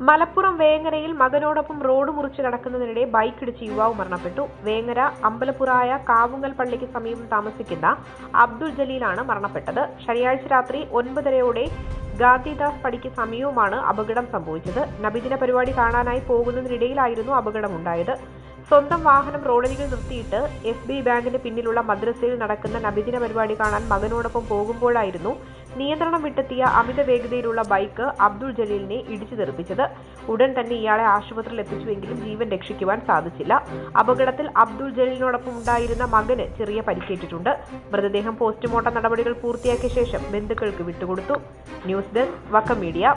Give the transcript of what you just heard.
Malappuram വേങ്ങരയിൽ മകനോടൊപ്പം road മുറിച്ച് നടക്കുന്നതിനിടെ ബൈക്കിടിച്ച് യുവാവ് മരണപ്പെട്ടു. വേങ്ങര അമ്പലപ്പുറായ കാവുങ്ങൽ പള്ളിക്ക് സമീപം താമസിക്കുന്ന അബ്ദുൾ ജലീലാണ് മരണപ്പെട്ടത്. ശനിയാഴ്ച രാത്രി 9:30 ഗാന്ധിദാസ് പടിക്ക് സമീപമാണ് അപകടം സംഭവിച്ചത്. നബിദിന പരിപാടി കാണാനായി പോകുന്നതിനിടയിലായിരുന്നു അപകടമുണ്ടായത്. സ്വന്തം വാഹനം റോഡരികിൽ നിർത്തിയിട്ട് SBI ബാങ്കിന് പിന്നിലുള്ള മദ്രസയിൽ നടക്കുന്ന നബിദിന പരിപാടി കാണാൻ മകനോടൊപ്പം പോകുമ്പോഴായിരുന്നു നിയന്ത്രണം വിട്ടെത്തിയ അമിത വേഗതയിലുള്ള ബൈക്ക് അബ്ദുൾ ജലീലിനെ ഇടിച്ചു തെറിപ്പിച്ചത്. ഉടൻ തന്നെ ഇയാളെ ആശുപത്രിയിൽ എത്തിച്ചുവെങ്കിലും ജീവൻ രക്ഷിക്കുവാൻ സാധിച്ചില്ല. അപകടത്തിൽ അബ്ദുൾ ജലീലിനോടൊപ്പം ഉണ്ടായിരുന്ന മകന് ചെറിയ പരിക്കേറ്റിട്ടുണ്ട്. മൃതദേഹം പോസ്റ്റ്മോർട്ടം നടപടികൾ പൂർത്തിയാക്കിയ ശേഷം ബന്ധുക്കൾക്ക് വിട്ടുകൊടുത്തു. News desk Vakkom media.